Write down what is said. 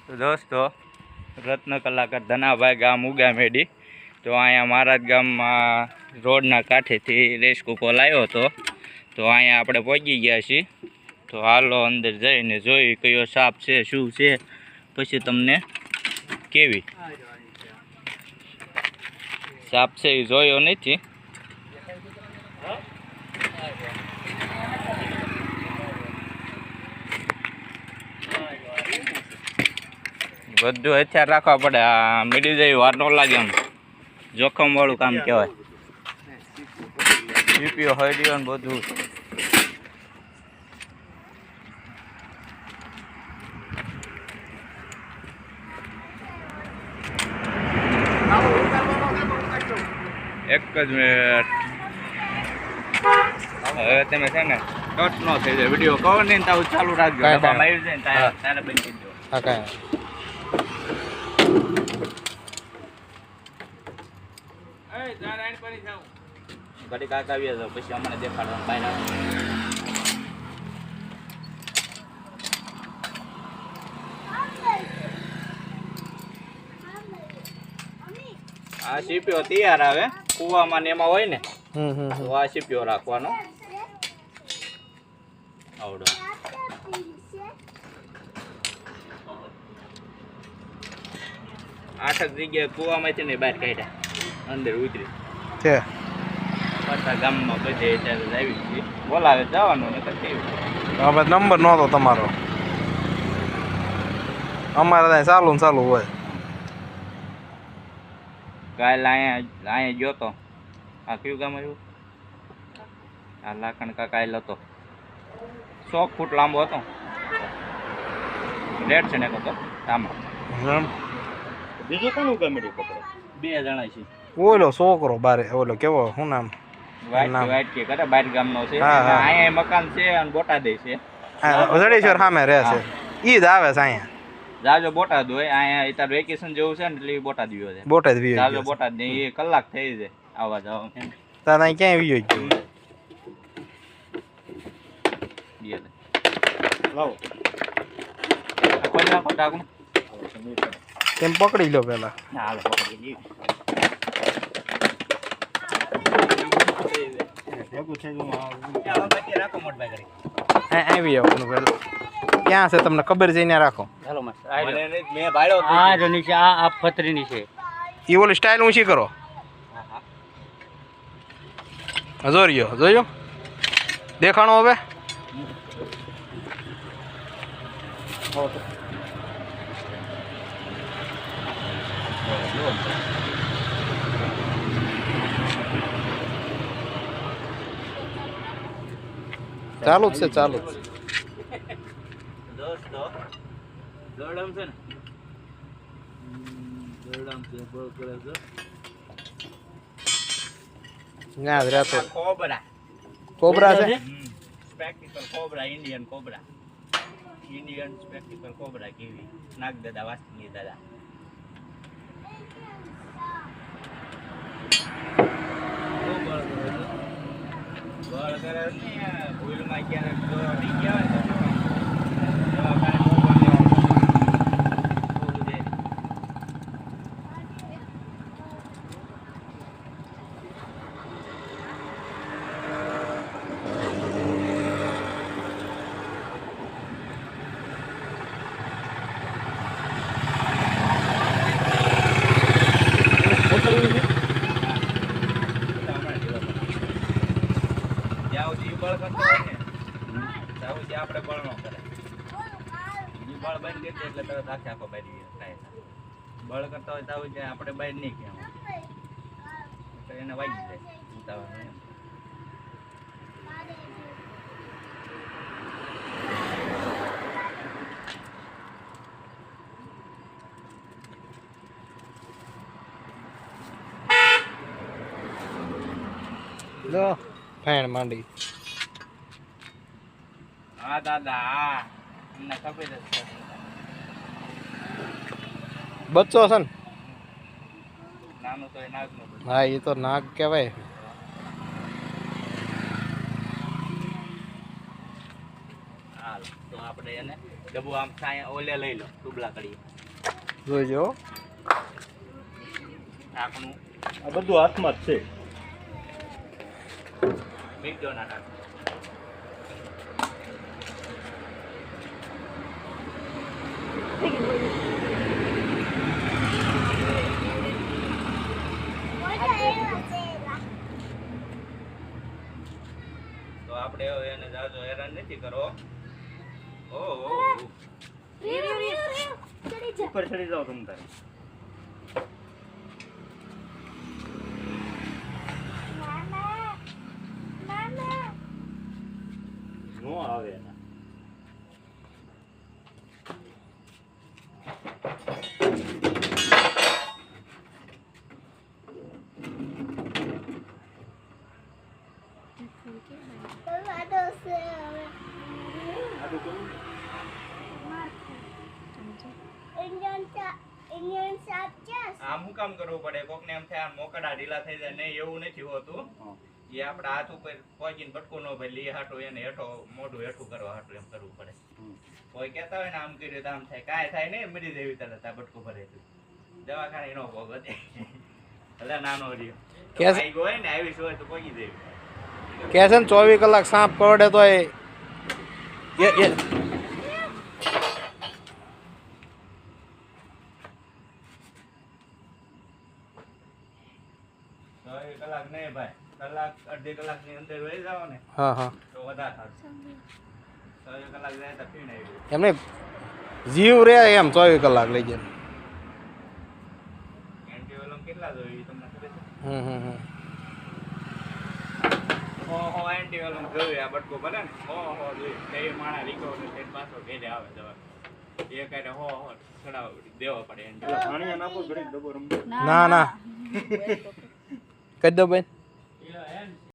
તો દોસ્તો રત્ન કલાકાર ધનાભાઈ ગામ ઉગામેડી તો અહીંયા મારા જ ગામમાં રોડના કાંઠેથી રેસ કૂકો લાવ્યો હતો તો અહીંયા આપણે પહોંચી ગયા છીએ તો હાલો અંદર જઈને જોઈ કયો સાપ છે શું છે પછી તમને કેવી સાપ છે એ જોયો નથી બધું હથિયાર રાખવા પડે આ મીડી જેવી વાર ન લાગે એમ જોખમ વાળું કામ કહેવાય સીપીઓ હળીઓ ને બધું એક જ મિનિટ હવે તમે છે ને કટ ન થઈ જાય વિડીયો કહો ને તારું ચાલુ રાખજો ડબ્બામાં આવી જાય ને તારે બંધ કરી દો ઘડી કાકાવીએ તો પછી અમને દેખાડવાનું બહાર આ સીપીઓ તૈયાર આવે કુવામાં ને એમાં હોય ને તો આ સીપીઓ રાખવાનો આવડો 8 જગ્યાએ કુવામાંથી ને બહાર કાઢ્યા અંદર ઉતરી છે પાછા ગામમાં બધે ત્યારે આવી ગઈ બોલાવે જવાનું ને પછી હવે નંબર નહોતો તમારો અમારે ત્યાં ચાલુ ને ચાલુ હોય કાલે અહીંયા ગયો તો આ કયું ગામ આવ્યું આ લાખણ કાલે હતો 100 ફૂટ લાંબો હતો રેડ છે ને તો આમાં બીજું કોનું ગમેડું પકડે 2 જણા છે ઓલો છોકરો બારે ઓલો કેવો શું નામ વાઈટ કે કરે બાર ગામનો છે અહીંયા મકાન છે અને બોટાદ છે જડેશ્વર સામે રહે છે ઈ જ આવે છે અહીંયા જાજો બોટાદ હોય અહીંયા તાર વેકેશન જેવું છે ને એટલે બોટાદ વિયો છે બોટાદ વિયો જાજો બોટાદ ને એ કલાક થઈ જાય આવવા જવા તાર અહીં ક્યાંય વિયો ગયો લાવો કોઈ નાખો ટાકું તેમ પકડી લો પેલા હાલો પકડી લી આવી આવવાનું પેલા ક્યાં છે તમને ખબર છે ને રાખો હાલો મેં ભાડ્યો આ જો નીચે આ પથરી નીચે ઈ ઓલી સ્ટાઇલ ઊંચી કરો જોયો જોયો દેખાણો હવે ચાલુ જ છે ચાલુ જ દોસ્તો દોડમ છે ને દોડમ છે બહુ કરે છે ના રહેતો કોબરા કોબરા છે spectacle cobra Indian spectacle cobra કેવી નાગ દાદા વાસ્તી દાદા બળ કરે ને ભૂલમાં ક્યારેક જો નહીં કહેવાય તો બળ કરતો હોય ને તાવું જે આપણે બળ નો કરે ઈ બળ બંધ કરી દે એટલે તરત આખો બહાર થાય બળ કરતા હોય તાવું જે આપણે બહાર નહીં કહેવું તો એને વાગી જાય ઉતાવળ એમ લો ફેણ માંડી હા દાદા અમને ખબર જ છે બચ્ચો છે ને નાનું તો એ નાગનું હા એ તો નાગ કહેવાય હાલ તો આપણે એને ડબ્બુ આમ સાયા ઓલે લઈ લો ડુબલા કરી જોઈજો હો. ઢાંકણું આ બધું હાથમાં જ છે. મીઠો ના ઢાંકણું તો આપણે હવે એને જાજો હેરાન નથી કરો. ઓહો ઉપર ચડી જાઓ તમે તારે. નો આવે એના. આટલું કેવું? આમ શું કામ કરવું પડે? કોકને એમ થાય આમ મોકળા ઢીલા થઈ જાય. નહીં, એવું નથી હોતું. હા. એ આપણા હાથ ઉપર પહોંચીને ભટકું ન ભાઈ લી હાટું એને હેઠો મોઢું હેઠું કરવા હાટું એમ કરવું પડે. હમ. કોઈ કહેતા હોય ને આમ કર્યું તો આમ થાય, કાંઈ થાય નહીં, મરી જેવી તરત આ ભટકું ભરે દવાખાને નો ભોગવે ભલે નાનો રહ્યો કેસ- આવી ગયો હોય ને આવીશ હોય તો પહોંચી દેવી. કે છે ને 24 કલાક સાપ કરડે તો એ તો એ કલાક નહીં ભાઈ, કલાક અડધી કલાકની અંદર વહી જાવ ને હા હા તો વધારે સારું. તો એ કલાક જાય તો પીને આવી એમને જીવ રે એમ 24 કલાક લઈ જાય. એન્ટીવેલમ કેટલા જોઈએ એ તમને ખબર છે? હમ હો એન્ટીવેલમ જોઈએ આ બટકો ભલે ને હો જોઈએ તે માણા રિકવર ને પાછો ઘેરે આવે દવા એ કાંઈ હો ચડાવ દેવા પડે એટલે પાણીયા નાખો ઘડીક ડબ્બો રમજો. ના ના કહી દો બેન.